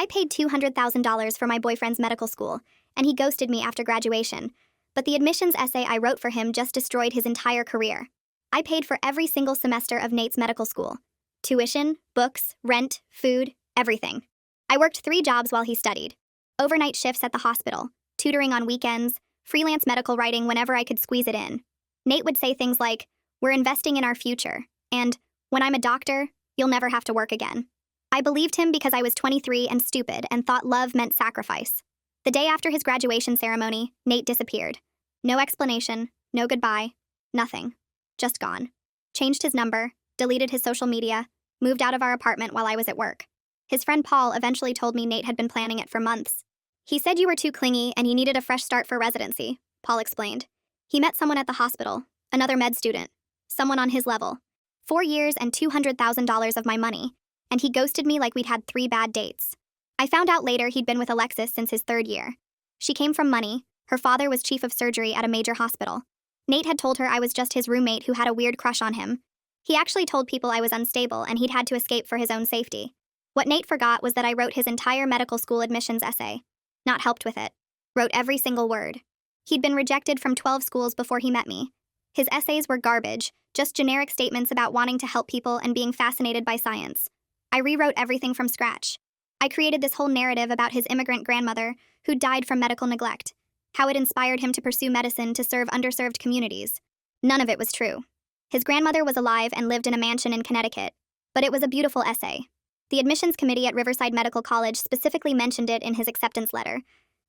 I paid $200,000 for my boyfriend's medical school, and he ghosted me after graduation, but the admissions essay I wrote for him just destroyed his entire career. I paid for every single semester of Nate's medical school. Tuition, books, rent, food, everything. I worked 3 jobs while he studied. Overnight shifts at the hospital, tutoring on weekends, freelance medical writing whenever I could squeeze it in. Nate would say things like, "We're investing in our future," and, "When I'm a doctor, you'll never have to work again." I believed him because I was 23 and stupid and thought love meant sacrifice. The day after his graduation ceremony, Nate disappeared. No explanation, no goodbye, nothing. Just gone. Changed his number, deleted his social media, moved out of our apartment while I was at work. His friend Paul eventually told me Nate had been planning it for months. "He said you were too clingy and you needed a fresh start for residency," Paul explained. "He met someone at the hospital, another med student, someone on his level. 4 years and $200,000 of my money, and he ghosted me like we'd had 3 bad dates." I found out later he'd been with Alexis since his 3rd year. She came from money. Her father was chief of surgery at a major hospital. Nate had told her I was just his roommate who had a weird crush on him. He actually told people I was unstable and he'd had to escape for his own safety. What Nate forgot was that I wrote his entire medical school admissions essay. Not helped with it. Wrote every single word. He'd been rejected from 12 schools before he met me. His essays were garbage, just generic statements about wanting to help people and being fascinated by science. I rewrote everything from scratch. I created this whole narrative about his immigrant grandmother, who died from medical neglect, how it inspired him to pursue medicine to serve underserved communities. None of it was true. His grandmother was alive and lived in a mansion in Connecticut, but it was a beautiful essay. The admissions committee at Riverside Medical College specifically mentioned it in his acceptance letter.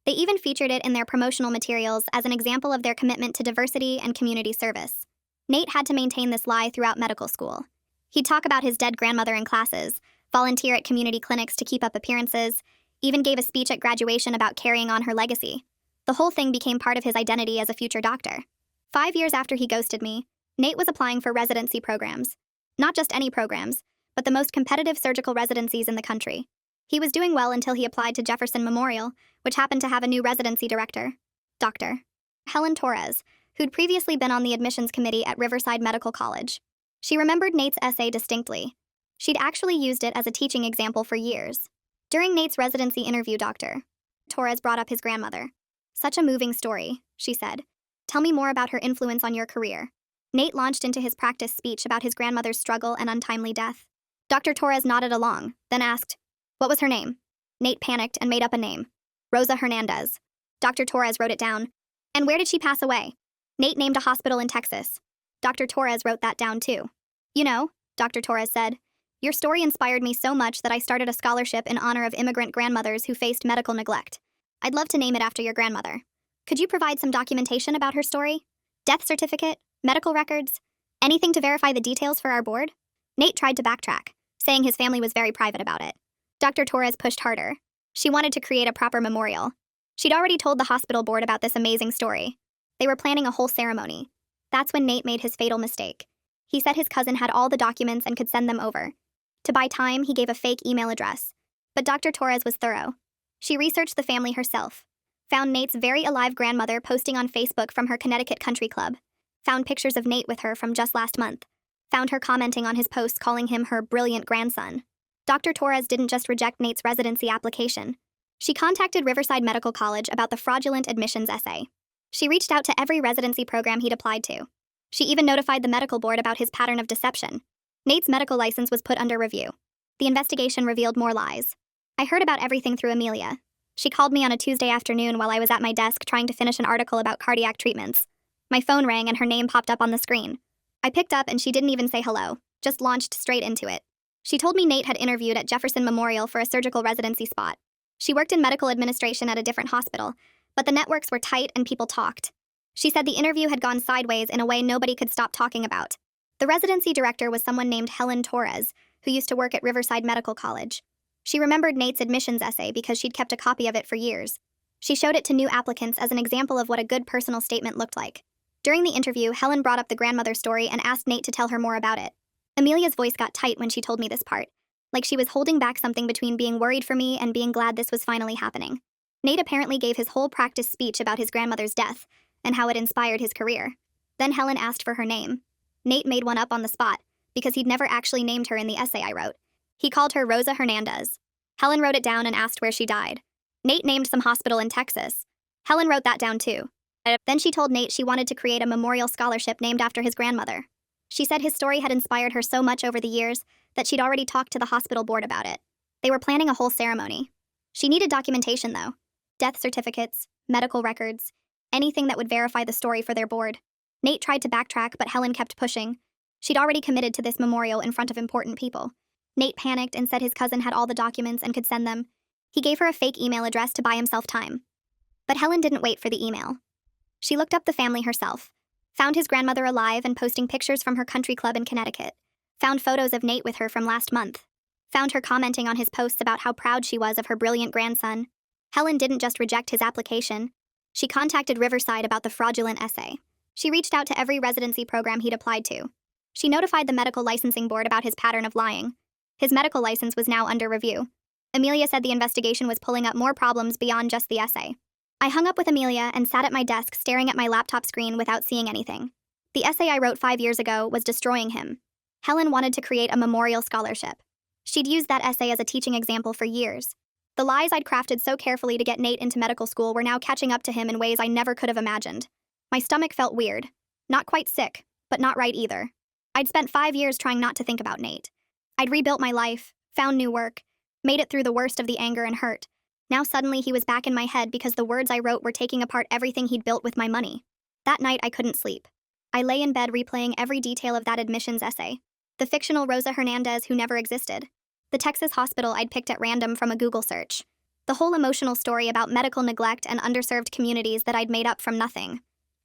They even featured it in their promotional materials as an example of their commitment to diversity and community service. Nate had to maintain this lie throughout medical school. He'd talk about his dead grandmother in classes, volunteer at community clinics to keep up appearances, even gave a speech at graduation about carrying on her legacy. The whole thing became part of his identity as a future doctor. 5 years after he ghosted me, Nate was applying for residency programs. Not just any programs, but the most competitive surgical residencies in the country. He was doing well until he applied to Jefferson Memorial, which happened to have a new residency director, Dr. Helen Torres, who'd previously been on the admissions committee at Riverside Medical College. She remembered Nate's essay distinctly. She'd actually used it as a teaching example for years. During Nate's residency interview, Dr. Torres brought up his grandmother. "Such a moving story," she said. "Tell me more about her influence on your career." Nate launched into his practice speech about his grandmother's struggle and untimely death. Dr. Torres nodded along, then asked, "What was her name?" Nate panicked and made up a name. "Rosa Hernandez." Dr. Torres wrote it down. "And where did she pass away?" Nate named a hospital in Texas. Dr. Torres wrote that down too. "You know," Dr. Torres said, "your story inspired me so much that I started a scholarship in honor of immigrant grandmothers who faced medical neglect. I'd love to name it after your grandmother. Could you provide some documentation about her story? Death certificate? Medical records? Anything to verify the details for our board?" Nate tried to backtrack, saying his family was very private about it. Dr. Torres pushed harder. She wanted to create a proper memorial. She'd already told the hospital board about this amazing story. They were planning a whole ceremony. That's when Nate made his fatal mistake. He said his cousin had all the documents and could send them over. To buy time, he gave a fake email address. But Dr. Torres was thorough. She researched the family herself, found Nate's very alive grandmother posting on Facebook from her Connecticut country club, found pictures of Nate with her from just last month, found her commenting on his posts calling him her brilliant grandson. Dr. Torres didn't just reject Nate's residency application. She contacted Riverside Medical College about the fraudulent admissions essay. She reached out to every residency program he'd applied to. She even notified the medical board about his pattern of deception. Nate's medical license was put under review. The investigation revealed more lies. I heard about everything through Amelia. She called me on a Tuesday afternoon while I was at my desk trying to finish an article about cardiac treatments. My phone rang and her name popped up on the screen. I picked up and she didn't even say hello, just launched straight into it. She told me Nate had interviewed at Jefferson Memorial for a surgical residency spot. She worked in medical administration at a different hospital, but the networks were tight and people talked. She said the interview had gone sideways in a way nobody could stop talking about. The residency director was someone named Helen Torres, who used to work at Riverside Medical College. She remembered Nate's admissions essay because she'd kept a copy of it for years. She showed it to new applicants as an example of what a good personal statement looked like. During the interview, Helen brought up the grandmother story and asked Nate to tell her more about it. Amelia's voice got tight when she told me this part, like she was holding back something between being worried for me and being glad this was finally happening. Nate apparently gave his whole practice speech about his grandmother's death and how it inspired his career. Then Helen asked for her name. Nate made one up on the spot because he'd never actually named her in the essay I wrote. He called her Rosa Hernandez. Helen wrote it down and asked where she died. Nate named some hospital in Texas. Helen wrote that down too. Then she told Nate she wanted to create a memorial scholarship named after his grandmother. She said his story had inspired her so much over the years that she'd already talked to the hospital board about it. They were planning a whole ceremony. She needed documentation, though. Death certificates, medical records, anything that would verify the story for their board. Nate tried to backtrack, but Helen kept pushing. She'd already committed to this memorial in front of important people. Nate panicked and said his cousin had all the documents and could send them. He gave her a fake email address to buy himself time. But Helen didn't wait for the email. She looked up the family herself, found his grandmother alive and posting pictures from her country club in Connecticut, found photos of Nate with her from last month, found her commenting on his posts about how proud she was of her brilliant grandson. Helen didn't just reject his application. She contacted Riverside about the fraudulent essay. She reached out to every residency program he'd applied to. She notified the medical licensing board about his pattern of lying. His medical license was now under review. Amelia said the investigation was pulling up more problems beyond just the essay. I hung up with Amelia and sat at my desk staring at my laptop screen without seeing anything. The essay I wrote 5 years ago was destroying him. Helen wanted to create a memorial scholarship. She'd used that essay as a teaching example for years. The lies I'd crafted so carefully to get Nate into medical school were now catching up to him in ways I never could have imagined. My stomach felt weird. Not quite sick, but not right either. I'd spent 5 years trying not to think about Nate. I'd rebuilt my life, found new work, made it through the worst of the anger and hurt. Now suddenly he was back in my head because the words I wrote were taking apart everything he'd built with my money. That night I couldn't sleep. I lay in bed replaying every detail of that admissions essay. The fictional Rosa Hernandez who never existed. The Texas hospital I'd picked at random from a Google search. The whole emotional story about medical neglect and underserved communities that I'd made up from nothing.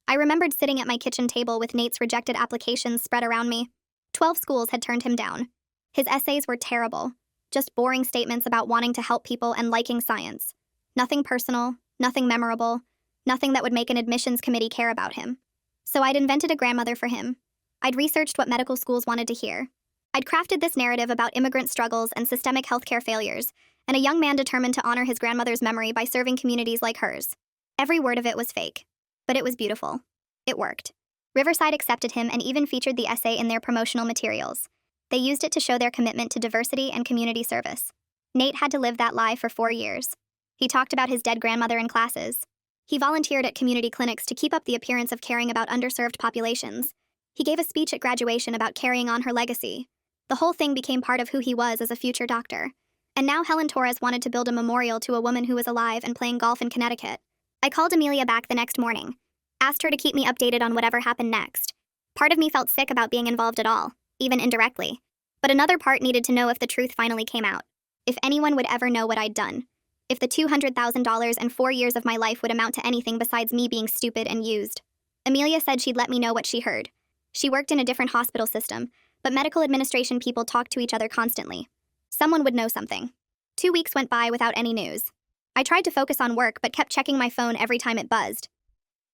I remembered sitting at my kitchen table with Nate's rejected applications spread around me. 12 schools had turned him down. His essays were terrible. Just boring statements about wanting to help people and liking science. Nothing personal, nothing memorable, nothing that would make an admissions committee care about him. So I'd invented a grandmother for him. I'd researched what medical schools wanted to hear. I'd crafted this narrative about immigrant struggles and systemic healthcare failures, and a young man determined to honor his grandmother's memory by serving communities like hers. Every word of it was fake. But it was beautiful. It worked. Riverside accepted him and even featured the essay in their promotional materials. They used it to show their commitment to diversity and community service. Nate had to live that lie for 4 years. He talked about his dead grandmother in classes. He volunteered at community clinics to keep up the appearance of caring about underserved populations. He gave a speech at graduation about carrying on her legacy. The whole thing became part of who he was as a future doctor. And now Helen Torres wanted to build a memorial to a woman who was alive and playing golf in Connecticut. I called Amelia back the next morning, asked her to keep me updated on whatever happened next. Part of me felt sick about being involved at all, even indirectly. But another part needed to know if the truth finally came out. If anyone would ever know what I'd done. If the $200,000 and 4 years of my life would amount to anything besides me being stupid and used. Amelia said she'd let me know what she heard. She worked in a different hospital system, but medical administration people talked to each other constantly. Someone would know something. 2 weeks went by without any news. I tried to focus on work but kept checking my phone every time it buzzed.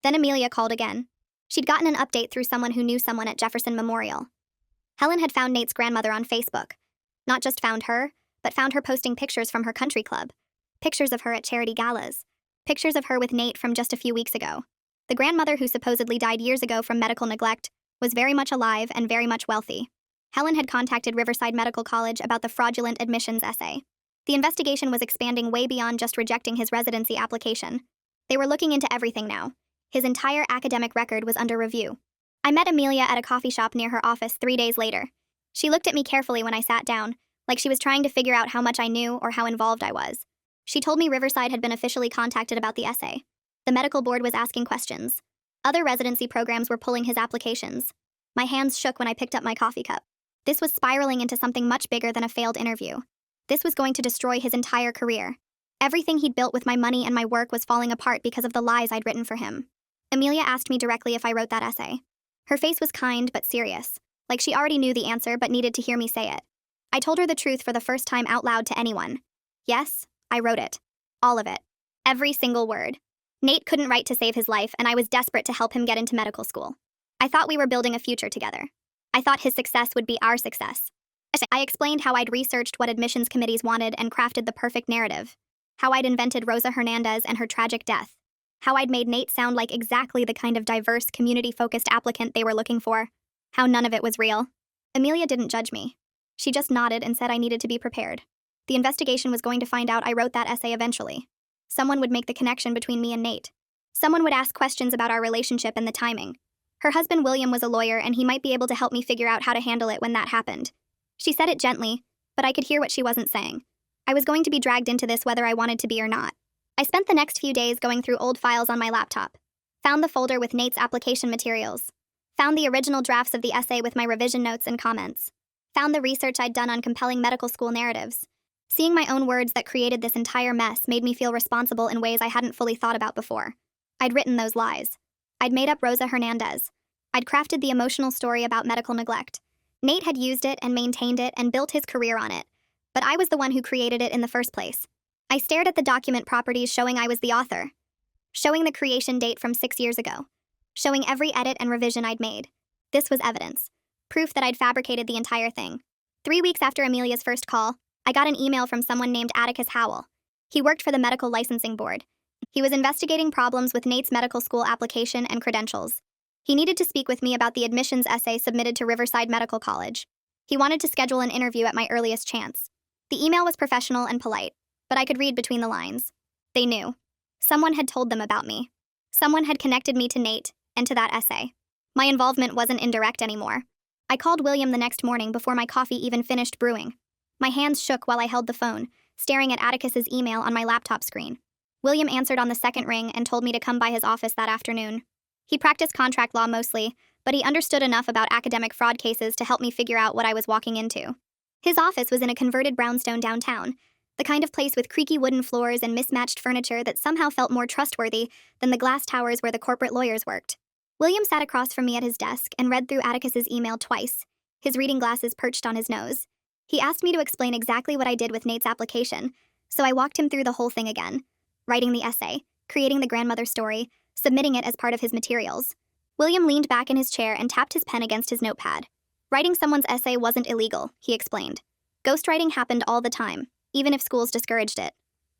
Then Amelia called again. She'd gotten an update through someone who knew someone at Jefferson Memorial. Helen had found Nate's grandmother on Facebook. Not just found her, but found her posting pictures from her country club. Pictures of her at charity galas. Pictures of her with Nate from just a few weeks ago. The grandmother who supposedly died years ago from medical neglect was very much alive and very much wealthy. Helen had contacted Riverside Medical College about the fraudulent admissions essay. The investigation was expanding way beyond just rejecting his residency application. They were looking into everything now. His entire academic record was under review. I met Amelia at a coffee shop near her office 3 days later. She looked at me carefully when I sat down, like she was trying to figure out how much I knew or how involved I was. She told me Riverside had been officially contacted about the essay. The medical board was asking questions. Other residency programs were pulling his applications. My hands shook when I picked up my coffee cup. This was spiraling into something much bigger than a failed interview. This was going to destroy his entire career. Everything he'd built with my money and my work was falling apart because of the lies I'd written for him. Amelia asked me directly if I wrote that essay. Her face was kind but serious, like she already knew the answer but needed to hear me say it. I told her the truth for the first time out loud to anyone. Yes, I wrote it. All of it. Every single word. Nate couldn't write to save his life, and I was desperate to help him get into medical school. I thought we were building a future together. I thought his success would be our success. I explained how I'd researched what admissions committees wanted and crafted the perfect narrative. How I'd invented Rosa Hernandez and her tragic death. How I'd made Nate sound like exactly the kind of diverse, community-focused applicant they were looking for. How none of it was real. Amelia didn't judge me. She just nodded and said I needed to be prepared. The investigation was going to find out I wrote that essay eventually. Someone would make the connection between me and Nate. Someone would ask questions about our relationship and the timing. Her husband William was a lawyer, and he might be able to help me figure out how to handle it when that happened. She said it gently, but I could hear what she wasn't saying. I was going to be dragged into this whether I wanted to be or not. I spent the next few days going through old files on my laptop. Found the folder with Nate's application materials. Found the original drafts of the essay with my revision notes and comments. Found the research I'd done on compelling medical school narratives. Seeing my own words that created this entire mess made me feel responsible in ways I hadn't fully thought about before. I'd written those lies. I'd made up Rosa Hernandez. I'd crafted the emotional story about medical neglect. Nate had used it and maintained it and built his career on it. But I was the one who created it in the first place. I stared at the document properties showing I was the author. Showing the creation date from 6 years ago. Showing every edit and revision I'd made. This was evidence. Proof that I'd fabricated the entire thing. 3 weeks after Amelia's first call, I got an email from someone named Atticus Howell. He worked for the Medical Licensing Board. He was investigating problems with Nate's medical school application and credentials. He needed to speak with me about the admissions essay submitted to Riverside Medical College. He wanted to schedule an interview at my earliest chance. The email was professional and polite, but I could read between the lines. They knew. Someone had told them about me. Someone had connected me to Nate and to that essay. My involvement wasn't indirect anymore. I called William the next morning before my coffee even finished brewing. My hands shook while I held the phone, staring at Atticus's email on my laptop screen. William answered on the second ring and told me to come by his office that afternoon. He practiced contract law mostly, but he understood enough about academic fraud cases to help me figure out what I was walking into. His office was in a converted brownstone downtown, the kind of place with creaky wooden floors and mismatched furniture that somehow felt more trustworthy than the glass towers where the corporate lawyers worked. William sat across from me at his desk and read through Atticus's email twice, his reading glasses perched on his nose. He asked me to explain exactly what I did with Nate's application, so I walked him through the whole thing again. Writing the essay, creating the grandmother story, submitting it as part of his materials. William leaned back in his chair and tapped his pen against his notepad. Writing someone's essay wasn't illegal, he explained. Ghostwriting happened all the time, even if schools discouraged it.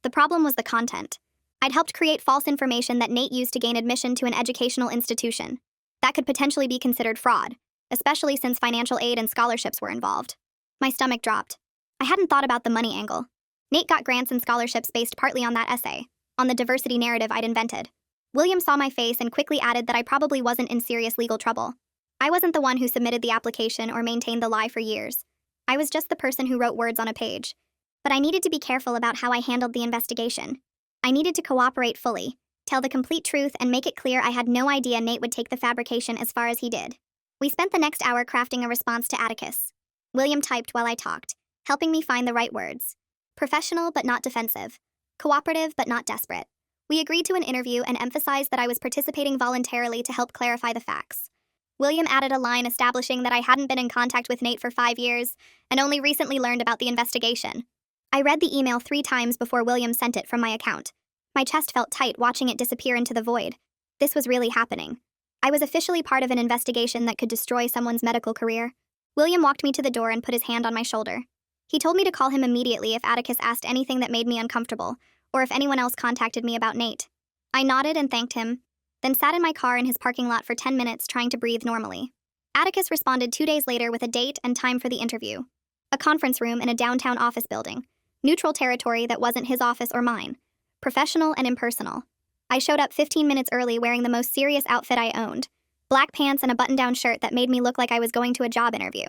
The problem was the content. I'd helped create false information that Nate used to gain admission to an educational institution. That could potentially be considered fraud, especially since financial aid and scholarships were involved. My stomach dropped. I hadn't thought about the money angle. Nate got grants and scholarships based partly on that essay, on the diversity narrative I'd invented. William saw my face and quickly added that I probably wasn't in serious legal trouble. I wasn't the one who submitted the application or maintained the lie for years. I was just the person who wrote words on a page. But I needed to be careful about how I handled the investigation. I needed to cooperate fully, tell the complete truth, and make it clear I had no idea Nate would take the fabrication as far as he did. We spent the next hour crafting a response to Atticus. William typed while I talked, helping me find the right words. Professional but not defensive. Cooperative but not desperate. We agreed to an interview and emphasized that I was participating voluntarily to help clarify the facts. William added a line establishing that I hadn't been in contact with Nate for 5 years and only recently learned about the investigation. I read the email 3 times before William sent it from my account. My chest felt tight watching it disappear into the void. This was really happening. I was officially part of an investigation that could destroy someone's medical career. William walked me to the door and put his hand on my shoulder. He told me to call him immediately if Atticus asked anything that made me uncomfortable, or if anyone else contacted me about Nate. I nodded and thanked him, then sat in my car in his parking lot for 10 minutes trying to breathe normally. Atticus responded 2 days later with a date and time for the interview. A conference room in a downtown office building. Neutral territory that wasn't his office or mine. Professional and impersonal. I showed up 15 minutes early wearing the most serious outfit I owned. Black pants and a button-down shirt that made me look like I was going to a job interview.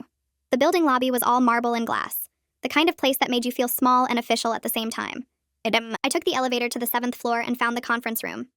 The building lobby was all marble and glass. The kind of place that made you feel small and official at the same time. I took the elevator to the 7th floor and found the conference room.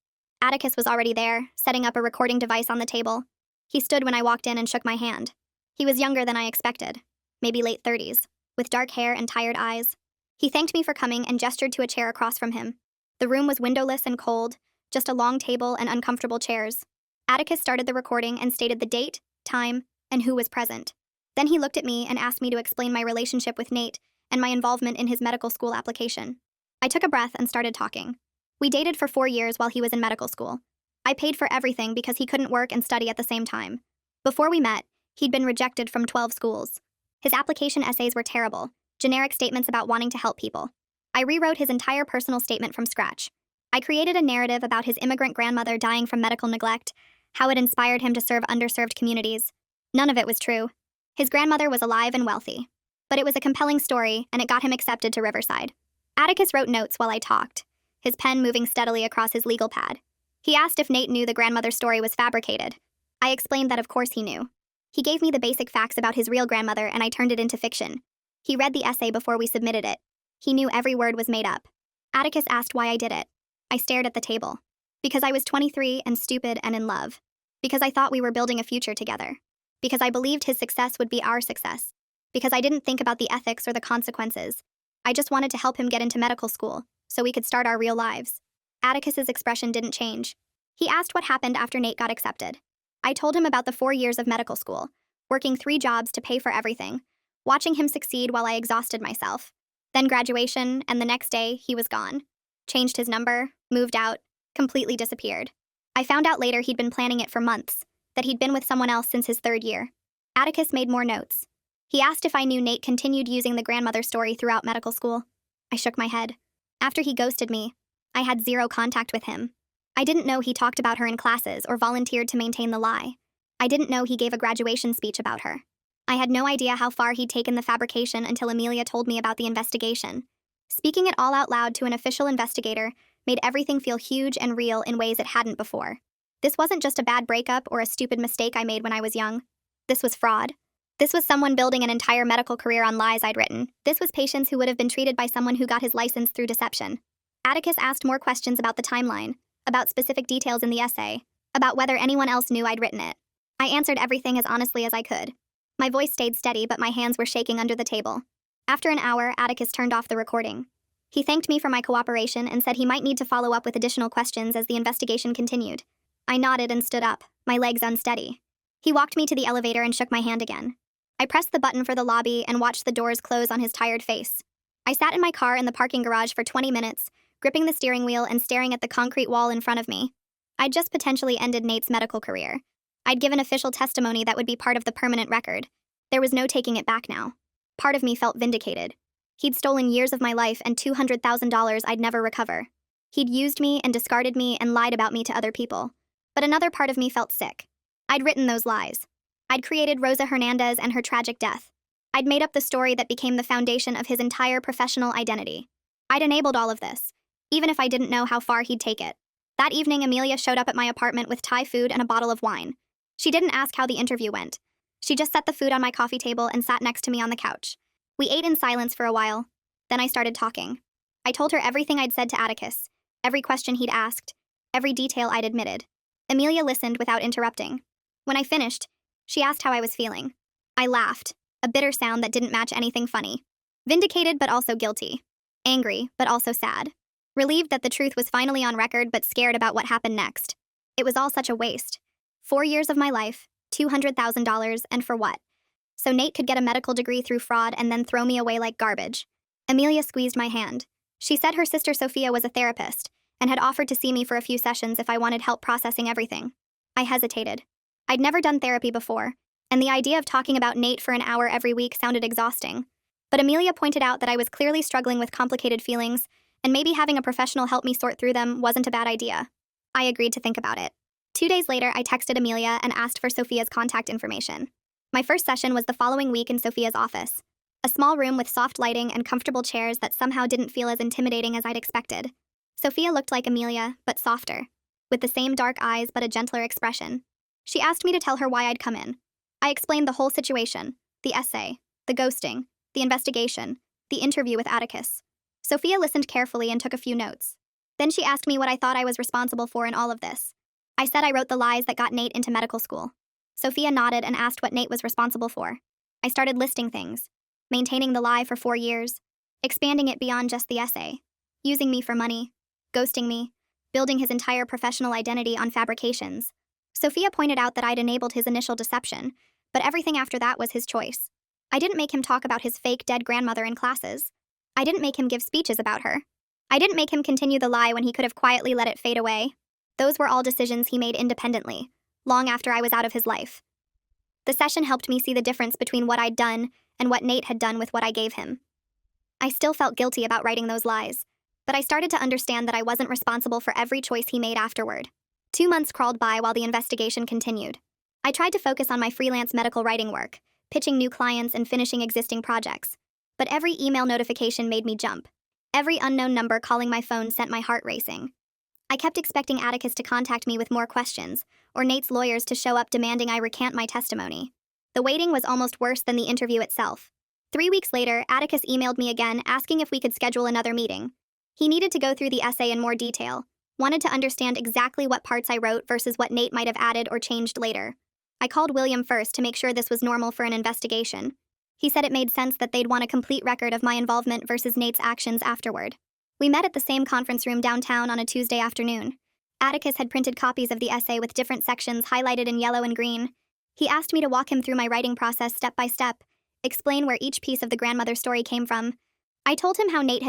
Atticus was already there, setting up a recording device on the table. He stood when I walked in and shook my hand. He was younger than I expected, maybe late 30s, with dark hair and tired eyes. He thanked me for coming and gestured to a chair across from him. The room was windowless and cold, just a long table and uncomfortable chairs. Atticus started the recording and stated the date, time, and who was present. Then he looked at me and asked me to explain my relationship with Nate and my involvement in his medical school application. I took a breath and started talking. We dated for 4 years while he was in medical school. I paid for everything because he couldn't work and study at the same time. Before we met, he'd been rejected from 12 schools. His application essays were terrible, generic statements about wanting to help people. I rewrote his entire personal statement from scratch. I created a narrative about his immigrant grandmother dying from medical neglect, how it inspired him to serve underserved communities. None of it was true. His grandmother was alive and wealthy. But it was a compelling story, and it got him accepted to Riverside. Atticus wrote notes while I talked, his pen moving steadily across his legal pad. He asked if Nate knew the grandmother story was fabricated. I explained that of course he knew. He gave me the basic facts about his real grandmother, and I turned it into fiction. He read the essay before we submitted it. He knew every word was made up. Atticus asked why I did it. I stared at the table. Because I was 23 and stupid and in love. Because I thought we were building a future together. Because I believed his success would be our success. Because I didn't think about the ethics or the consequences. I just wanted to help him get into medical school, so we could start our real lives. Atticus's expression didn't change. He asked what happened after Nate got accepted. I told him about the 4 years of medical school, working 3 jobs to pay for everything, watching him succeed while I exhausted myself. Then graduation, and the next day, he was gone. Changed his number, moved out, completely disappeared. I found out later he'd been planning it for months, that he'd been with someone else since his 3rd year. Atticus made more notes. He asked if I knew Nate continued using the grandmother story throughout medical school. I shook my head. After he ghosted me, I had 0 contact with him. I didn't know he talked about her in classes or volunteered to maintain the lie. I didn't know he gave a graduation speech about her. I had no idea how far he'd taken the fabrication until Amelia told me about the investigation. Speaking it all out loud to an official investigator made everything feel huge and real in ways it hadn't before. This wasn't just a bad breakup or a stupid mistake I made when I was young. This was fraud. This was someone building an entire medical career on lies I'd written. This was patients who would have been treated by someone who got his license through deception. Atticus asked more questions about the timeline, about specific details in the essay, about whether anyone else knew I'd written it. I answered everything as honestly as I could. My voice stayed steady, but my hands were shaking under the table. After an hour, Atticus turned off the recording. He thanked me for my cooperation and said he might need to follow up with additional questions as the investigation continued. I nodded and stood up, my legs unsteady. He walked me to the elevator and shook my hand again. I pressed the button for the lobby and watched the doors close on his tired face. I sat in my car in the parking garage for 20 minutes, gripping the steering wheel and staring at the concrete wall in front of me. I'd just potentially ended Nate's medical career. I'd given official testimony that would be part of the permanent record. There was no taking it back now. Part of me felt vindicated. He'd stolen years of my life and $200,000 I'd never recover. He'd used me and discarded me and lied about me to other people. But another part of me felt sick. I'd written those lies. I'd created Rosa Hernandez and her tragic death. I'd made up the story that became the foundation of his entire professional identity. I'd enabled all of this, even if I didn't know how far he'd take it. That evening, Amelia showed up at my apartment with Thai food and a bottle of wine. She didn't ask how the interview went. She just set the food on my coffee table and sat next to me on the couch. We ate in silence for a while. Then I started talking. I told her everything I'd said to Atticus, every question he'd asked, every detail I'd admitted. Amelia listened without interrupting. When I finished, she asked how I was feeling. I laughed, a bitter sound that didn't match anything funny. Vindicated but also guilty. Angry but also sad. Relieved that the truth was finally on record but scared about what happened next. It was all such a waste. 4 years of my life, $200,000, and for what? So Nate could get a medical degree through fraud and then throw me away like garbage. Amelia squeezed my hand. She said her sister Sophia was a therapist and had offered to see me for a few sessions if I wanted help processing everything. I hesitated. I'd never done therapy before, and the idea of talking about Nate for an hour every week sounded exhausting. But Amelia pointed out that I was clearly struggling with complicated feelings, and maybe having a professional help me sort through them wasn't a bad idea. I agreed to think about it. 2 days later, I texted Amelia and asked for Sophia's contact information. My first session was the following week in Sophia's office. A small room with soft lighting and comfortable chairs that somehow didn't feel as intimidating as I'd expected. Sophia looked like Amelia, but softer, with the same dark eyes but a gentler expression. She asked me to tell her why I'd come in. I explained the whole situation, the essay, the ghosting, the investigation, the interview with Atticus. Sophia listened carefully and took a few notes. Then she asked me what I thought I was responsible for in all of this. I said I wrote the lies that got Nate into medical school. Sophia nodded and asked what Nate was responsible for. I started listing things. Maintaining the lie for 4 years, expanding it beyond just the essay, using me for money, ghosting me, building his entire professional identity on fabrications. Sophia pointed out that I'd enabled his initial deception, but everything after that was his choice. I didn't make him talk about his fake dead grandmother in classes. I didn't make him give speeches about her. I didn't make him continue the lie when he could have quietly let it fade away. Those were all decisions he made independently, long after I was out of his life. The session helped me see the difference between what I'd done and what Nate had done with what I gave him. I still felt guilty about writing those lies, but I started to understand that I wasn't responsible for every choice he made afterward. 2 months crawled by while the investigation continued. I tried to focus on my freelance medical writing work, pitching new clients and finishing existing projects. But every email notification made me jump. Every unknown number calling my phone sent my heart racing. I kept expecting Atticus to contact me with more questions, or Nate's lawyers to show up demanding I recant my testimony. The waiting was almost worse than the interview itself. 3 weeks later, Atticus emailed me again asking if we could schedule another meeting. He needed to go through the essay in more detail, wanted to understand exactly what parts I wrote versus what Nate might have added or changed later. I called William first to make sure this was normal for an investigation. He said it made sense that they'd want a complete record of my involvement versus Nate's actions afterward. We met at the same conference room downtown on a Tuesday afternoon. Atticus had printed copies of the essay with different sections highlighted in yellow and green. He asked me to walk him through my writing process step by step, explain where each piece of the grandmother story came from. I told him how Nate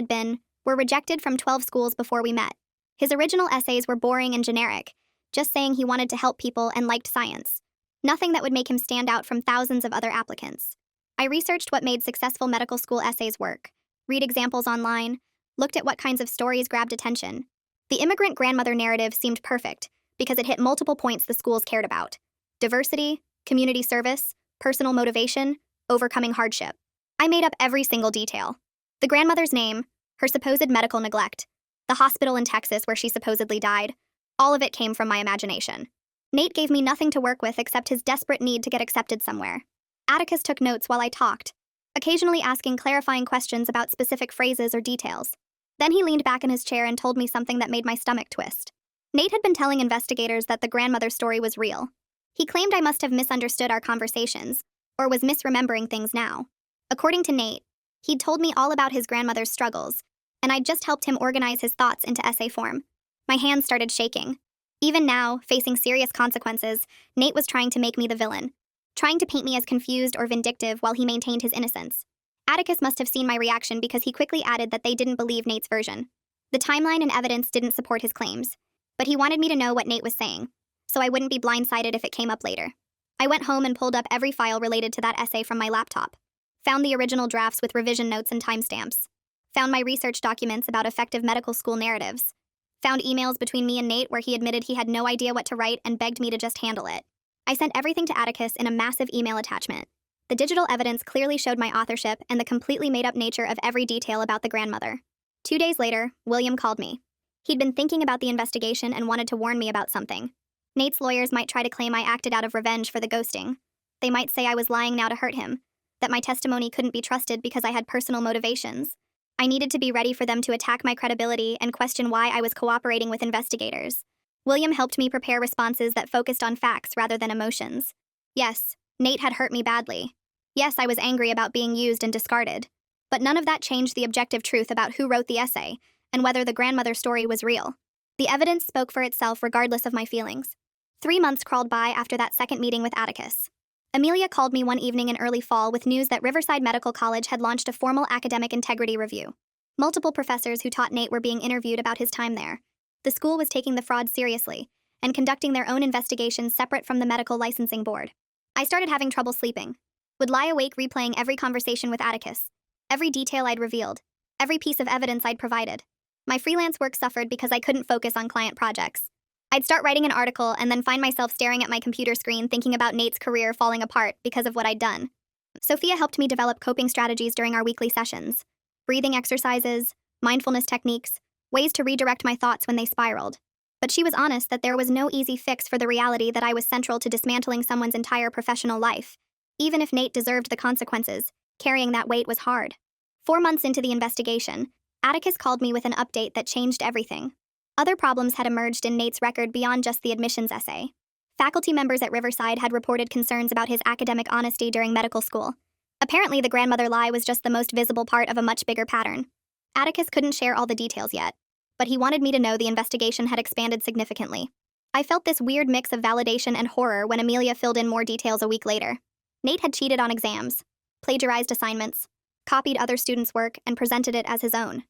were rejected from 12 schools before we met. His original essays were boring and generic, just saying he wanted to help people and liked science. Nothing that would make him stand out from thousands of other applicants. I researched what made successful medical school essays work, read examples online, looked at what kinds of stories grabbed attention. The immigrant grandmother narrative seemed perfect because it hit multiple points the schools cared about: diversity, community service, personal motivation, overcoming hardship. I made up every single detail. The grandmother's name, her supposed medical neglect, the hospital in Texas where she supposedly died, all of it came from my imagination. Nate gave me nothing to work with except his desperate need to get accepted somewhere. Atticus took notes while I talked, occasionally asking clarifying questions about specific phrases or details. Then he leaned back in his chair and told me something that made my stomach twist. Nate had been telling investigators that the grandmother story was real. He claimed I must have misunderstood our conversations, or was misremembering things now. According to Nate, he'd told me all about his grandmother's struggles, and I'd just helped him organize his thoughts into essay form. My hands started shaking. Even now, facing serious consequences, Nate was trying to make me the villain, trying to paint me as confused or vindictive while he maintained his innocence. Atticus must have seen my reaction because he quickly added that they didn't believe Nate's version. The timeline and evidence didn't support his claims, but he wanted me to know what Nate was saying, so I wouldn't be blindsided if it came up later. I went home and pulled up every file related to that essay from my laptop, found the original drafts with revision notes and timestamps, found my research documents about effective medical school narratives, found emails between me and Nate where he admitted he had no idea what to write and begged me to just handle it. I sent everything to Atticus in a massive email attachment. The digital evidence clearly showed my authorship and the completely made-up nature of every detail about the grandmother. 2 days later, William called me. He'd been thinking about the investigation and wanted to warn me about something. Nate's lawyers might try to claim I acted out of revenge for the ghosting. They might say I was lying now to hurt him, that my testimony couldn't be trusted because I had personal motivations. I needed to be ready for them to attack my credibility and question why I was cooperating with investigators. William helped me prepare responses that focused on facts rather than emotions. Yes, Nate had hurt me badly. Yes, I was angry about being used and discarded. But none of that changed the objective truth about who wrote the essay and whether the grandmother story was real. The evidence spoke for itself regardless of my feelings. 3 months crawled by after that second meeting with Atticus. Amelia called me one evening in early fall with news that Riverside Medical College had launched a formal academic integrity review. Multiple professors who taught Nate were being interviewed about his time there. The school was taking the fraud seriously and conducting their own investigations separate from the medical licensing board. I started having trouble sleeping. Would lie awake replaying every conversation with Atticus, every detail I'd revealed, every piece of evidence I'd provided. My freelance work suffered because I couldn't focus on client projects. I'd start writing an article and then find myself staring at my computer screen thinking about Nate's career falling apart because of what I'd done. Sophia helped me develop coping strategies during our weekly sessions. Breathing exercises, mindfulness techniques, ways to redirect my thoughts when they spiraled. But she was honest that there was no easy fix for the reality that I was central to dismantling someone's entire professional life. Even if Nate deserved the consequences, carrying that weight was hard. 4 months into the investigation, Atticus called me with an update that changed everything. Other problems had emerged in Nate's record beyond just the admissions essay. Faculty members at Riverside had reported concerns about his academic honesty during medical school. Apparently, the grandmother lie was just the most visible part of a much bigger pattern. Atticus couldn't share all the details yet, but he wanted me to know the investigation had expanded significantly. I felt this weird mix of validation and horror when Amelia filled in more details a week later. Nate had cheated on exams, plagiarized assignments, copied other students' work, and presented it as his own.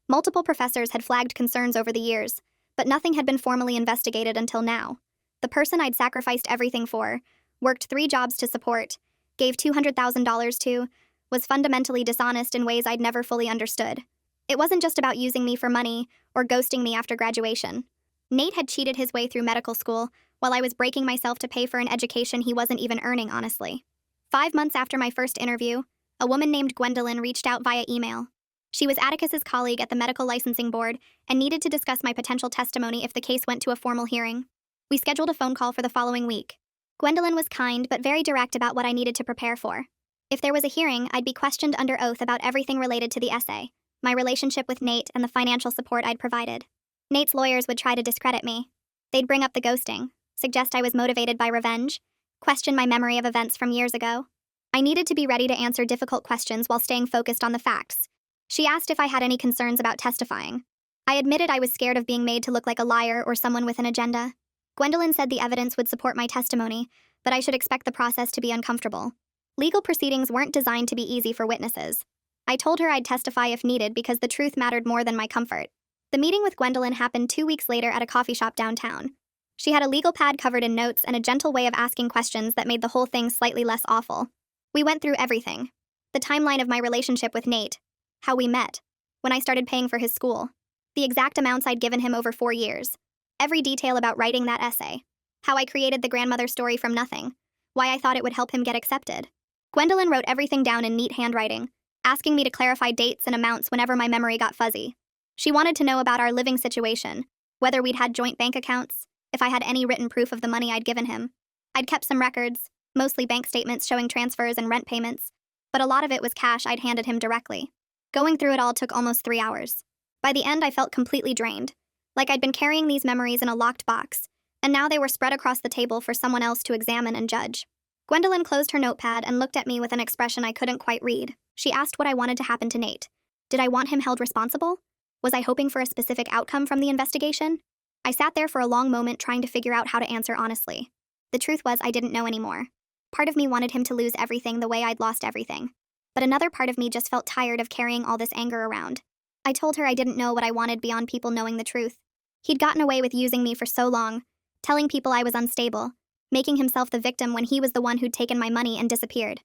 Multiple professors had flagged concerns over the years, but nothing had been formally investigated until now. The person I'd sacrificed everything for, worked 3 jobs to support, gave $200,000 to, was fundamentally dishonest in ways I'd never fully understood. It wasn't just about using me for money or ghosting me after graduation. Nate had cheated his way through medical school while I was breaking myself to pay for an education he wasn't even earning, honestly. 5 months after my first interview, a woman named Gwendolyn reached out via email. She was Atticus's colleague at the Medical Licensing Board and needed to discuss my potential testimony if the case went to a formal hearing. We scheduled a phone call for the following week. Gwendolyn was kind but very direct about what I needed to prepare for. If there was a hearing, I'd be questioned under oath about everything related to the essay, my relationship with Nate, and the financial support I'd provided. Nate's lawyers would try to discredit me. They'd bring up the ghosting, suggest I was motivated by revenge, question my memory of events from years ago. I needed to be ready to answer difficult questions while staying focused on the facts. She asked if I had any concerns about testifying. I admitted I was scared of being made to look like a liar or someone with an agenda. Gwendolyn said the evidence would support my testimony, but I should expect the process to be uncomfortable. Legal proceedings weren't designed to be easy for witnesses. I told her I'd testify if needed because the truth mattered more than my comfort. The meeting with Gwendolyn happened 2 weeks later at a coffee shop downtown. She had a legal pad covered in notes and a gentle way of asking questions that made the whole thing slightly less awful. We went through everything. The timeline of my relationship with Nate, how we met, when I started paying for his school, the exact amounts I'd given him over 4 years, every detail about writing that essay, how I created the grandmother story from nothing, why I thought it would help him get accepted. Gwendolyn wrote everything down in neat handwriting, asking me to clarify dates and amounts whenever my memory got fuzzy. She wanted to know about our living situation, whether we'd had joint bank accounts, if I had any written proof of the money I'd given him. I'd kept some records, mostly bank statements showing transfers and rent payments, but a lot of it was cash I'd handed him directly. Going through it all took almost 3 hours. By the end, I felt completely drained, like I'd been carrying these memories in a locked box, and now they were spread across the table for someone else to examine and judge. Gwendolyn closed her notepad and looked at me with an expression I couldn't quite read. She asked what I wanted to happen to Nate. Did I want him held responsible? Was I hoping for a specific outcome from the investigation? I sat there for a long moment trying to figure out how to answer honestly. The truth was I didn't know anymore. Part of me wanted him to lose everything the way I'd lost everything. But another part of me just felt tired of carrying all this anger around. I told her I didn't know what I wanted beyond people knowing the truth. He'd gotten away with using me for so long, telling people I was unstable, making himself the victim when he was the one who'd taken my money and disappeared.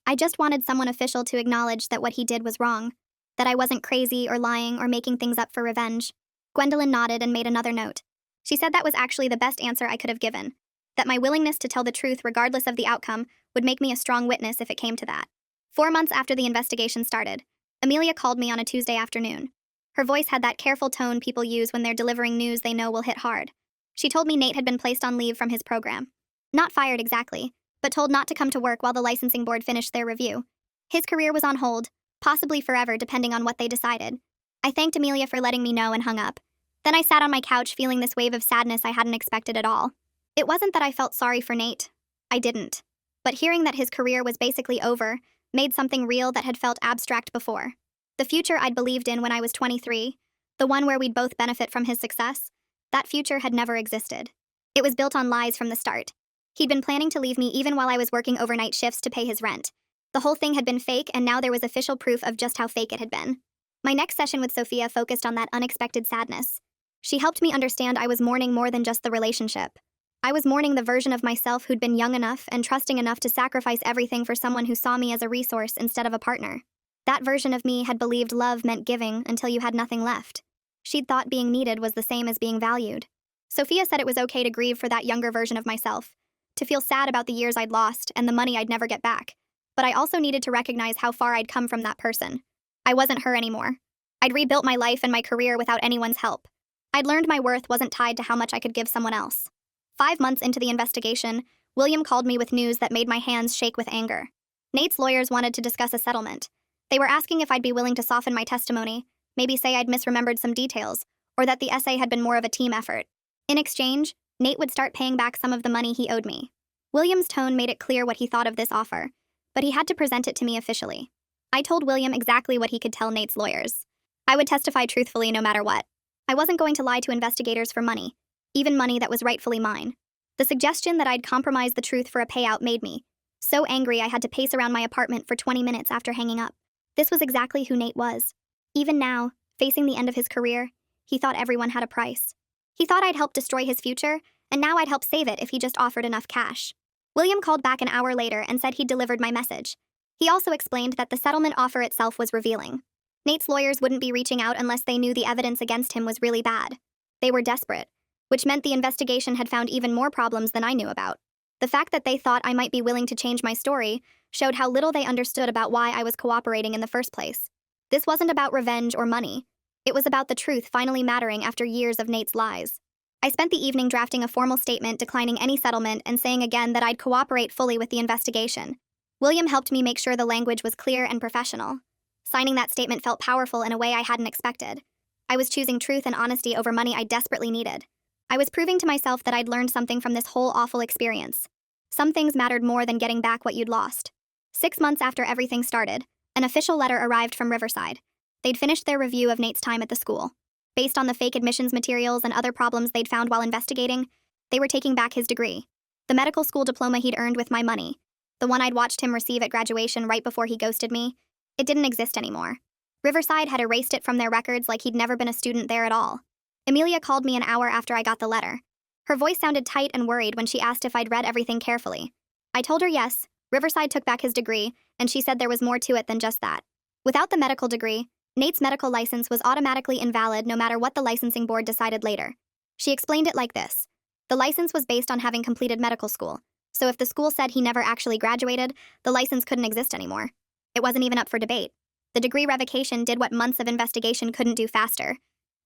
I just wanted someone official to acknowledge that what he did was wrong, that I wasn't crazy or lying or making things up for revenge. Gwendolyn nodded and made another note. She said that was actually the best answer I could have given, that my willingness to tell the truth regardless of the outcome would make me a strong witness if it came to that. 4 months after the investigation started, Amelia called me on a Tuesday afternoon. Her voice had that careful tone people use when they're delivering news they know will hit hard. She told me Nate had been placed on leave from his program. Not fired exactly, but told not to come to work while the licensing board finished their review. His career was on hold, possibly forever depending on what they decided. I thanked Amelia for letting me know and hung up. Then I sat on my couch feeling this wave of sadness I hadn't expected at all. It wasn't that I felt sorry for Nate. I didn't. But hearing that his career was basically over made something real that had felt abstract before. The future I'd believed in when I was 23, the one where we'd both benefit from his success, that future had never existed. It was built on lies from the start. He'd been planning to leave me even while I was working overnight shifts to pay his rent. The whole thing had been fake, and now there was official proof of just how fake it had been. My next session with Sophia focused on that unexpected sadness. She helped me understand I was mourning more than just the relationship. I was mourning the version of myself who'd been young enough and trusting enough to sacrifice everything for someone who saw me as a resource instead of a partner. That version of me had believed love meant giving until you had nothing left. She'd thought being needed was the same as being valued. Sophia said it was okay to grieve for that younger version of myself, to feel sad about the years I'd lost and the money I'd never get back. But I also needed to recognize how far I'd come from that person. I wasn't her anymore. I'd rebuilt my life and my career without anyone's help. I'd learned my worth wasn't tied to how much I could give someone else. 5 months into the investigation, William called me with news that made my hands shake with anger. Nate's lawyers wanted to discuss a settlement. They were asking if I'd be willing to soften my testimony, maybe say I'd misremembered some details, or that the essay had been more of a team effort. In exchange, Nate would start paying back some of the money he owed me. William's tone made it clear what he thought of this offer, but he had to present it to me officially. I told William exactly what he could tell Nate's lawyers. I would testify truthfully no matter what. I wasn't going to lie to investigators for money, even money that was rightfully mine. The suggestion that I'd compromise the truth for a payout made me so angry I had to pace around my apartment for 20 minutes after hanging up. This was exactly who Nate was. Even now, facing the end of his career, he thought everyone had a price. He thought I'd help destroy his future, and now I'd help save it if he just offered enough cash. William called back an hour later and said he'd delivered my message. He also explained that the settlement offer itself was revealing. Nate's lawyers wouldn't be reaching out unless they knew the evidence against him was really bad. They were desperate, which meant the investigation had found even more problems than I knew about. The fact that they thought I might be willing to change my story showed how little they understood about why I was cooperating in the first place. This wasn't about revenge or money. It was about the truth finally mattering after years of Nate's lies. I spent the evening drafting a formal statement declining any settlement and saying again that I'd cooperate fully with the investigation. William helped me make sure the language was clear and professional. Signing that statement felt powerful in a way I hadn't expected. I was choosing truth and honesty over money I desperately needed. I was proving to myself that I'd learned something from this whole awful experience. Some things mattered more than getting back what you'd lost. 6 months after everything started, an official letter arrived from Riverside. They'd finished their review of Nate's time at the school. Based on the fake admissions materials and other problems they'd found while investigating, they were taking back his degree. The medical school diploma he'd earned with my money, the one I'd watched him receive at graduation right before he ghosted me, it didn't exist anymore. Riverside had erased it from their records like he'd never been a student there at all. Amelia called me an hour after I got the letter. Her voice sounded tight and worried when she asked if I'd read everything carefully. I told her yes, Riverside took back his degree, and she said there was more to it than just that. Without the medical degree, Nate's medical license was automatically invalid no matter what the licensing board decided later. She explained it like this. The license was based on having completed medical school, so if the school said he never actually graduated, the license couldn't exist anymore. It wasn't even up for debate. The degree revocation did what months of investigation couldn't do faster.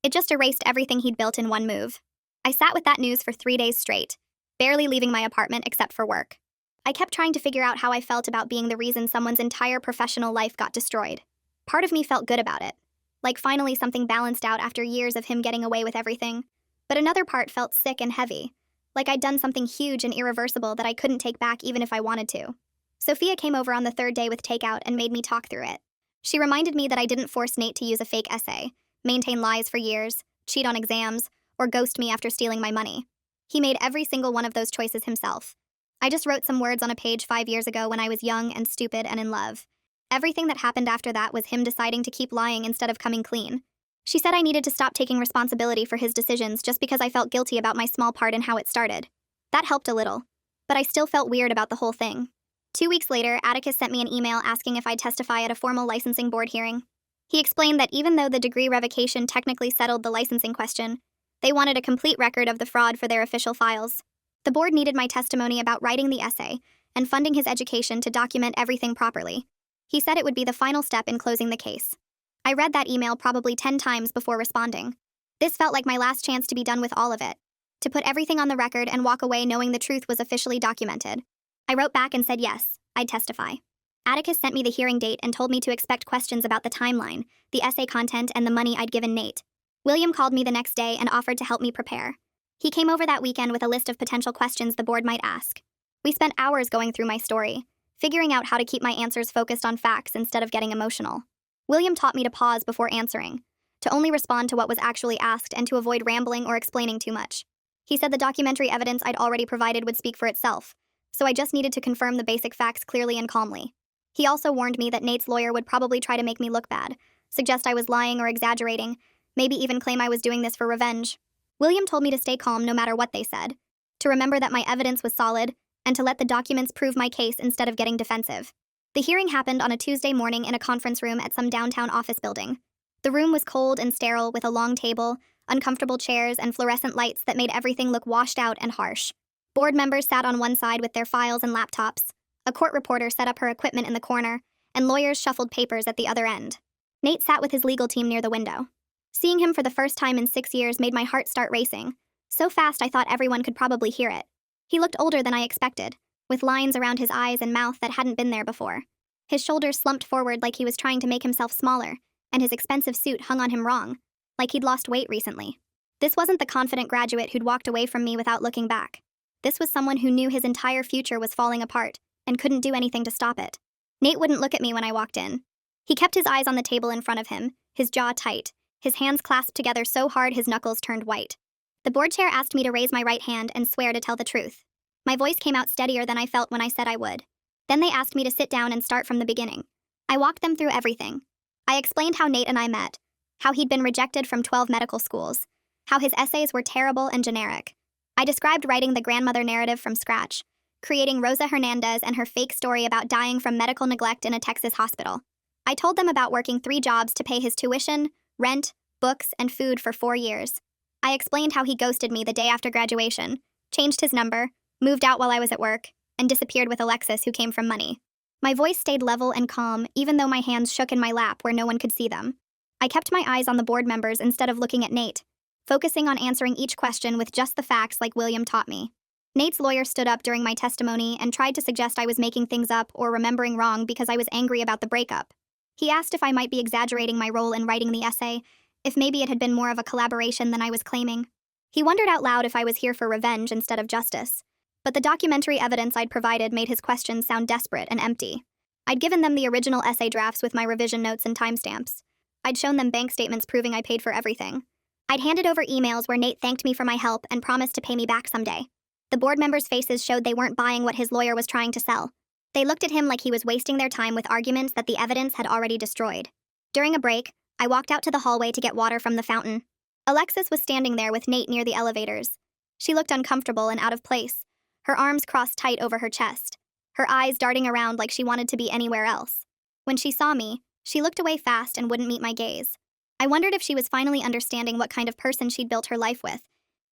It just erased everything he'd built in one move. I sat with that news for 3 days straight, barely leaving my apartment except for work. I kept trying to figure out how I felt about being the reason someone's entire professional life got destroyed. Part of me felt good about it, like finally something balanced out after years of him getting away with everything. But another part felt sick and heavy, like I'd done something huge and irreversible that I couldn't take back even if I wanted to. Sophia came over on the 3rd day with takeout and made me talk through it. She reminded me that I didn't force Nate to use a fake essay, maintain lies for years, cheat on exams, or ghost me after stealing my money. He made every single one of those choices himself. I just wrote some words on a page 5 years ago when I was young and stupid and in love. Everything that happened after that was him deciding to keep lying instead of coming clean. She said I needed to stop taking responsibility for his decisions just because I felt guilty about my small part in how it started. That helped a little, but I still felt weird about the whole thing. 2 weeks later, Atticus sent me an email asking if I'd testify at a formal licensing board hearing. He explained that even though the degree revocation technically settled the licensing question, they wanted a complete record of the fraud for their official files. The board needed my testimony about writing the essay and funding his education to document everything properly. He said it would be the final step in closing the case. I read that email probably 10 times before responding. This felt like my last chance to be done with all of it, to put everything on the record and walk away knowing the truth was officially documented. I wrote back and said yes, I'd testify. Atticus sent me the hearing date and told me to expect questions about the timeline, the essay content, and the money I'd given Nate. William called me the next day and offered to help me prepare. He came over that weekend with a list of potential questions the board might ask. We spent hours going through my story, figuring out how to keep my answers focused on facts instead of getting emotional. William taught me to pause before answering, to only respond to what was actually asked and to avoid rambling or explaining too much. He said the documentary evidence I'd already provided would speak for itself, so I just needed to confirm the basic facts clearly and calmly. He also warned me that Nate's lawyer would probably try to make me look bad, suggest I was lying or exaggerating, maybe even claim I was doing this for revenge. William told me to stay calm no matter what they said, to remember that my evidence was solid, and to let the documents prove my case instead of getting defensive. The hearing happened on a Tuesday morning in a conference room at some downtown office building. The room was cold and sterile with a long table, uncomfortable chairs, and fluorescent lights that made everything look washed out and harsh. Board members sat on one side with their files and laptops. A court reporter set up her equipment in the corner, and lawyers shuffled papers at the other end. Nate sat with his legal team near the window. Seeing him for the first time in 6 years made my heart start racing, so fast I thought everyone could probably hear it. He looked older than I expected, with lines around his eyes and mouth that hadn't been there before. His shoulders slumped forward like he was trying to make himself smaller, and his expensive suit hung on him wrong, like he'd lost weight recently. This wasn't the confident graduate who'd walked away from me without looking back. This was someone who knew his entire future was falling apart and couldn't do anything to stop it. Nate wouldn't look at me when I walked in. He kept his eyes on the table in front of him, his jaw tight, his hands clasped together so hard his knuckles turned white. The board chair asked me to raise my right hand and swear to tell the truth. My voice came out steadier than I felt when I said I would. Then they asked me to sit down and start from the beginning. I walked them through everything. I explained how Nate and I met, how he'd been rejected from 12 medical schools, how his essays were terrible and generic. I described writing the grandmother narrative from scratch, creating Rosa Hernandez and her fake story about dying from medical neglect in a Texas hospital. I told them about working 3 jobs to pay his tuition, rent, books, and food for 4 years. I explained how he ghosted me the day after graduation, changed his number, moved out while I was at work, and disappeared with Alexis, who came from money. My voice stayed level and calm, even though my hands shook in my lap where no one could see them. I kept my eyes on the board members instead of looking at Nate, focusing on answering each question with just the facts like William taught me. Nate's lawyer stood up during my testimony and tried to suggest I was making things up or remembering wrong because I was angry about the breakup. He asked if I might be exaggerating my role in writing the essay, if maybe it had been more of a collaboration than I was claiming. He wondered out loud if I was here for revenge instead of justice. But the documentary evidence I'd provided made his questions sound desperate and empty. I'd given them the original essay drafts with my revision notes and timestamps. I'd shown them bank statements proving I paid for everything. I'd handed over emails where Nate thanked me for my help and promised to pay me back someday. The board members' faces showed they weren't buying what his lawyer was trying to sell. They looked at him like he was wasting their time with arguments that the evidence had already destroyed. During a break, I walked out to the hallway to get water from the fountain. Alexis was standing there with Nate near the elevators. She looked uncomfortable and out of place, her arms crossed tight over her chest, her eyes darting around like she wanted to be anywhere else. When she saw me, she looked away fast and wouldn't meet my gaze. I wondered if she was finally understanding what kind of person she'd built her life with,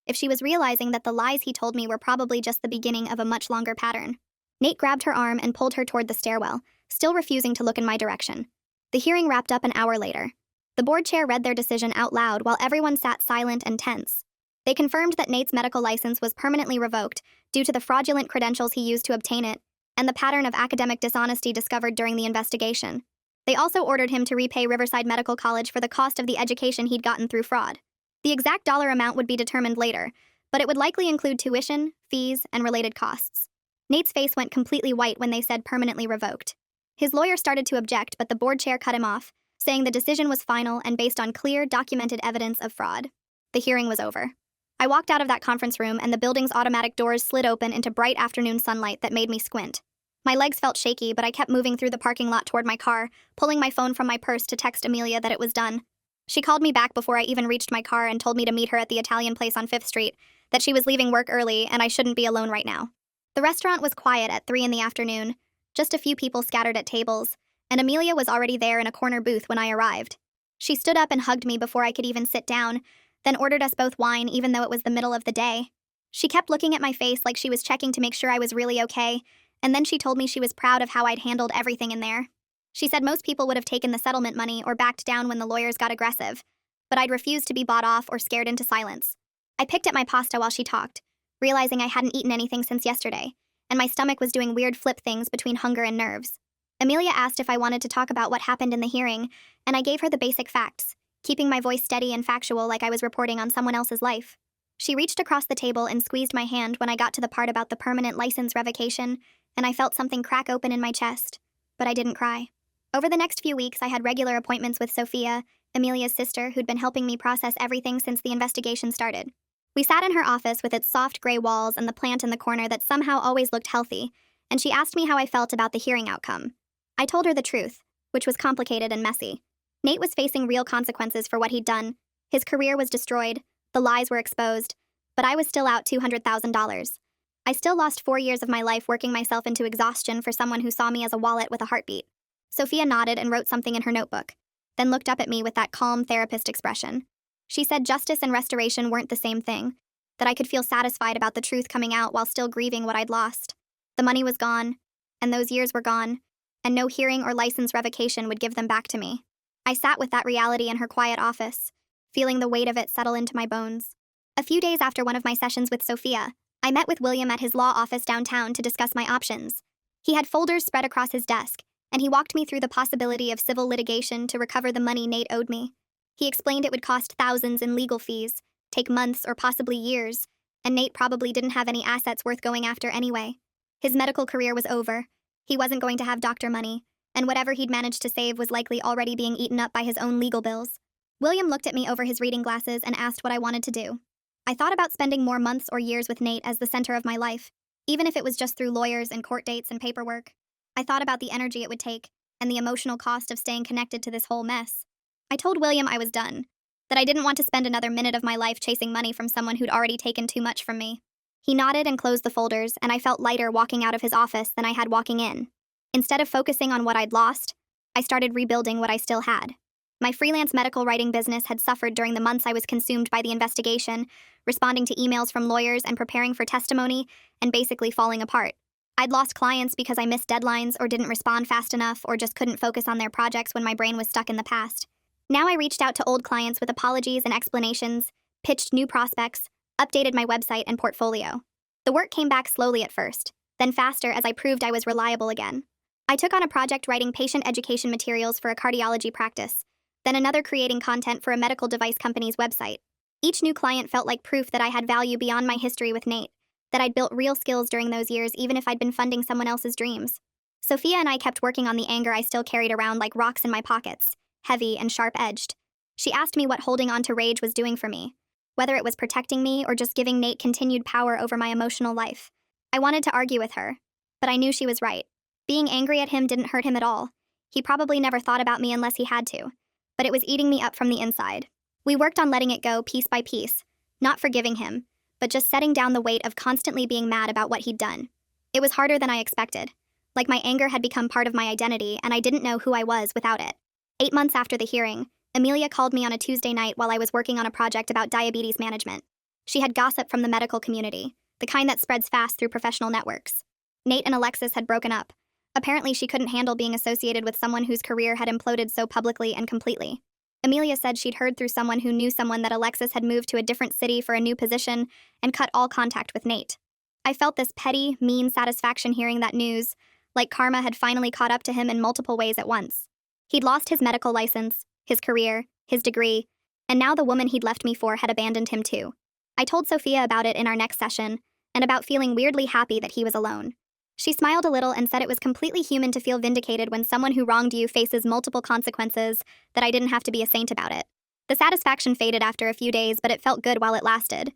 if she was realizing that the lies he told me were probably just the beginning of a much longer pattern. Nate grabbed her arm and pulled her toward the stairwell, still refusing to look in my direction. The hearing wrapped up an hour later. The board chair read their decision out loud while everyone sat silent and tense. They confirmed that Nate's medical license was permanently revoked due to the fraudulent credentials he used to obtain it and the pattern of academic dishonesty discovered during the investigation. They also ordered him to repay Riverside Medical College for the cost of the education he'd gotten through fraud. The exact dollar amount would be determined later, but it would likely include tuition, fees, and related costs. Nate's face went completely white when they said permanently revoked. His lawyer started to object, but the board chair cut him off, saying the decision was final and based on clear, documented evidence of fraud. The hearing was over. I walked out of that conference room and the building's automatic doors slid open into bright afternoon sunlight that made me squint. My legs felt shaky, but I kept moving through the parking lot toward my car, pulling my phone from my purse to text Amelia that it was done. She called me back before I even reached my car and told me to meet her at the Italian place on 5th Street, that she was leaving work early and I shouldn't be alone right now. The restaurant was quiet at 3 in the afternoon, just a few people scattered at tables, and Amelia was already there in a corner booth when I arrived. She stood up and hugged me before I could even sit down, then ordered us both wine even though it was the middle of the day. She kept looking at my face like she was checking to make sure I was really okay, and then she told me she was proud of how I'd handled everything in there. She said most people would have taken the settlement money or backed down when the lawyers got aggressive, but I'd refused to be bought off or scared into silence. I picked at my pasta while she talked, realizing I hadn't eaten anything since yesterday, and my stomach was doing weird flip things between hunger and nerves. Amelia asked if I wanted to talk about what happened in the hearing, and I gave her the basic facts, keeping my voice steady and factual like I was reporting on someone else's life. She reached across the table and squeezed my hand when I got to the part about the permanent license revocation, and I felt something crack open in my chest, but I didn't cry. Over the next few weeks, I had regular appointments with Sophia, Amelia's sister, who'd been helping me process everything since the investigation started. We sat in her office with its soft gray walls and the plant in the corner that somehow always looked healthy, and she asked me how I felt about the hearing outcome. I told her the truth, which was complicated and messy. Nate was facing real consequences for what he'd done. His career was destroyed, the lies were exposed, but I was still out $200,000. I still lost 4 years of my life working myself into exhaustion for someone who saw me as a wallet with a heartbeat. Sophia nodded and wrote something in her notebook, then looked up at me with that calm therapist expression. She said justice and restoration weren't the same thing, that I could feel satisfied about the truth coming out while still grieving what I'd lost. The money was gone, and those years were gone, and no hearing or license revocation would give them back to me. I sat with that reality in her quiet office, feeling the weight of it settle into my bones. A few days after one of my sessions with Sophia, I met with William at his law office downtown to discuss my options. He had folders spread across his desk, and he walked me through the possibility of civil litigation to recover the money Nate owed me. He explained it would cost thousands in legal fees, take months or possibly years, and Nate probably didn't have any assets worth going after anyway. His medical career was over. He wasn't going to have doctor money, and whatever he'd managed to save was likely already being eaten up by his own legal bills. William looked at me over his reading glasses and asked what I wanted to do. I thought about spending more months or years with Nate as the center of my life, even if it was just through lawyers and court dates and paperwork. I thought about the energy it would take, and the emotional cost of staying connected to this whole mess. I told William I was done, that I didn't want to spend another minute of my life chasing money from someone who'd already taken too much from me. He nodded and closed the folders, and I felt lighter walking out of his office than I had walking in. Instead of focusing on what I'd lost, I started rebuilding what I still had. My freelance medical writing business had suffered during the months I was consumed by the investigation, responding to emails from lawyers and preparing for testimony, and basically falling apart. I'd lost clients because I missed deadlines or didn't respond fast enough or just couldn't focus on their projects when my brain was stuck in the past. Now I reached out to old clients with apologies and explanations, pitched new prospects, updated my website and portfolio. The work came back slowly at first, then faster as I proved I was reliable again. I took on a project writing patient education materials for a cardiology practice, then another creating content for a medical device company's website. Each new client felt like proof that I had value beyond my history with Nate, that I'd built real skills during those years even if I'd been funding someone else's dreams. Sophia and I kept working on the anger I still carried around like rocks in my pockets, heavy and sharp-edged. She asked me what holding on to rage was doing for me, whether it was protecting me or just giving Nate continued power over my emotional life. I wanted to argue with her, but I knew she was right. Being angry at him didn't hurt him at all. He probably never thought about me unless he had to, but it was eating me up from the inside. We worked on letting it go piece by piece, not forgiving him, but just setting down the weight of constantly being mad about what he'd done. It was harder than I expected. Like my anger had become part of my identity and I didn't know who I was without it. 8 months after the hearing, Amelia called me on a Tuesday night while I was working on a project about diabetes management. She had gossip from the medical community, the kind that spreads fast through professional networks. Nate and Alexis had broken up. Apparently she couldn't handle being associated with someone whose career had imploded so publicly and completely. Amelia said she'd heard through someone who knew someone that Alexis had moved to a different city for a new position and cut all contact with Nate. I felt this petty, mean satisfaction hearing that news, like karma had finally caught up to him in multiple ways at once. He'd lost his medical license, his career, his degree, and now the woman he'd left me for had abandoned him too. I told Sophia about it in our next session, and about feeling weirdly happy that he was alone. She smiled a little and said it was completely human to feel vindicated when someone who wronged you faces multiple consequences, that I didn't have to be a saint about it. The satisfaction faded after a few days, but it felt good while it lasted.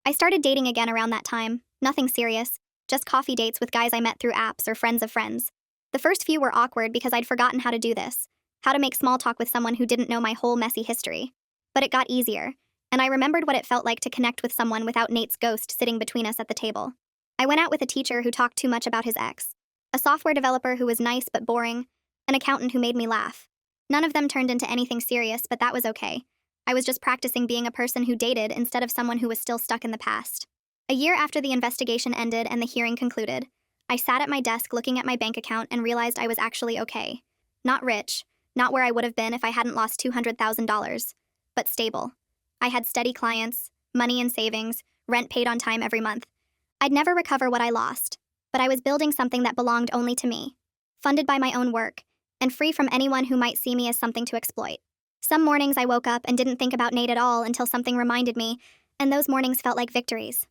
I started dating again around that time, nothing serious, just coffee dates with guys I met through apps or friends of friends. The first few were awkward because I'd forgotten how to do this, how to make small talk with someone who didn't know my whole messy history. But it got easier, and I remembered what it felt like to connect with someone without Nate's ghost sitting between us at the table. I went out with a teacher who talked too much about his ex, a software developer who was nice but boring, an accountant who made me laugh. None of them turned into anything serious, but that was okay. I was just practicing being a person who dated instead of someone who was still stuck in the past. A year after the investigation ended and the hearing concluded, I sat at my desk looking at my bank account and realized I was actually okay. Not rich, not where I would have been if I hadn't lost $200,000, but stable. I had steady clients, money in savings, rent paid on time every month. I'd never recover what I lost, but I was building something that belonged only to me, funded by my own work, and free from anyone who might see me as something to exploit. Some mornings I woke up and didn't think about Nate at all until something reminded me, and those mornings felt like victories.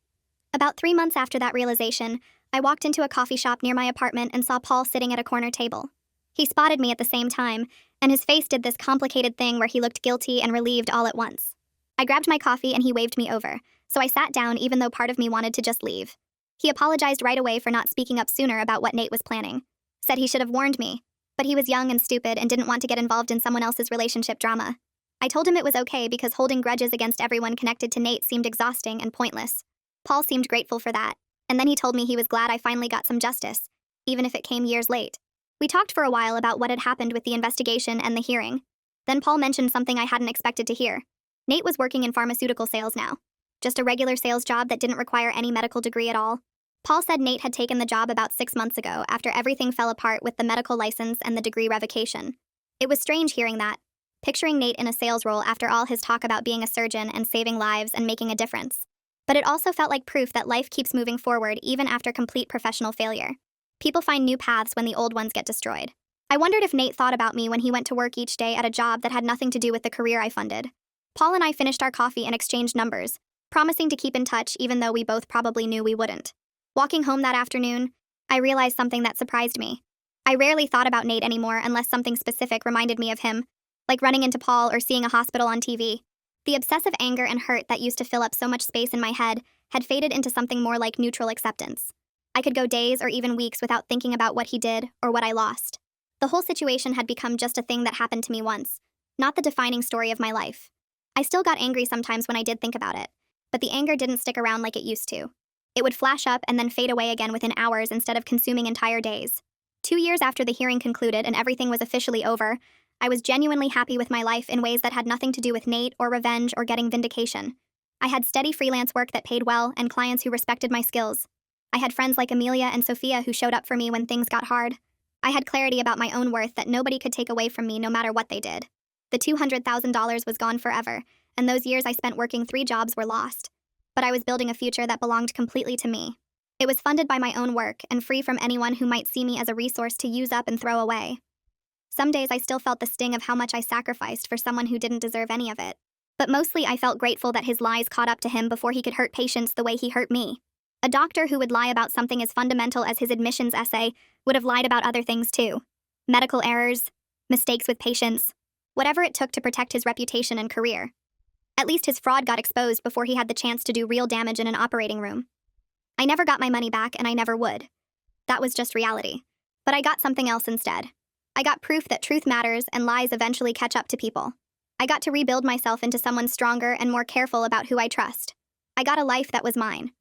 About 3 months after that realization, I walked into a coffee shop near my apartment and saw Paul sitting at a corner table. He spotted me at the same time, and his face did this complicated thing where he looked guilty and relieved all at once. I grabbed my coffee and he waved me over, so I sat down even though part of me wanted to just leave. He apologized right away for not speaking up sooner about what Nate was planning. Said he should have warned me, but he was young and stupid and didn't want to get involved in someone else's relationship drama. I told him it was okay because holding grudges against everyone connected to Nate seemed exhausting and pointless. Paul seemed grateful for that, and then he told me he was glad I finally got some justice, even if it came years late. We talked for a while about what had happened with the investigation and the hearing. Then Paul mentioned something I hadn't expected to hear. Nate was working in pharmaceutical sales now. Just a regular sales job that didn't require any medical degree at all. Paul said Nate had taken the job about 6 months ago after everything fell apart with the medical license and the degree revocation. It was strange hearing that, picturing Nate in a sales role after all his talk about being a surgeon and saving lives and making a difference. But it also felt like proof that life keeps moving forward even after complete professional failure. People find new paths when the old ones get destroyed. I wondered if Nate thought about me when he went to work each day at a job that had nothing to do with the career I funded. Paul and I finished our coffee and exchanged numbers, promising to keep in touch even though we both probably knew we wouldn't. Walking home that afternoon, I realized something that surprised me. I rarely thought about Nate anymore unless something specific reminded me of him, like running into Paul or seeing a hospital on TV. The obsessive anger and hurt that used to fill up so much space in my head had faded into something more like neutral acceptance. I could go days or even weeks without thinking about what he did or what I lost. The whole situation had become just a thing that happened to me once, not the defining story of my life. I still got angry sometimes when I did think about it, but the anger didn't stick around like it used to. It would flash up and then fade away again within hours instead of consuming entire days. 2 years after the hearing concluded and everything was officially over, I was genuinely happy with my life in ways that had nothing to do with Nate or revenge or getting vindication. I had steady freelance work that paid well and clients who respected my skills. I had friends like Amelia and Sophia who showed up for me when things got hard. I had clarity about my own worth that nobody could take away from me no matter what they did. The $200,000 was gone forever, and those years I spent working 3 jobs were lost. But I was building a future that belonged completely to me. It was funded by my own work and free from anyone who might see me as a resource to use up and throw away. Some days I still felt the sting of how much I sacrificed for someone who didn't deserve any of it. But mostly I felt grateful that his lies caught up to him before he could hurt patients the way he hurt me. A doctor who would lie about something as fundamental as his admissions essay would have lied about other things too. Medical errors, mistakes with patients, whatever it took to protect his reputation and career. At least his fraud got exposed before he had the chance to do real damage in an operating room. I never got my money back, and I never would. That was just reality. But I got something else instead. I got proof that truth matters and lies eventually catch up to people. I got to rebuild myself into someone stronger and more careful about who I trust. I got a life that was mine.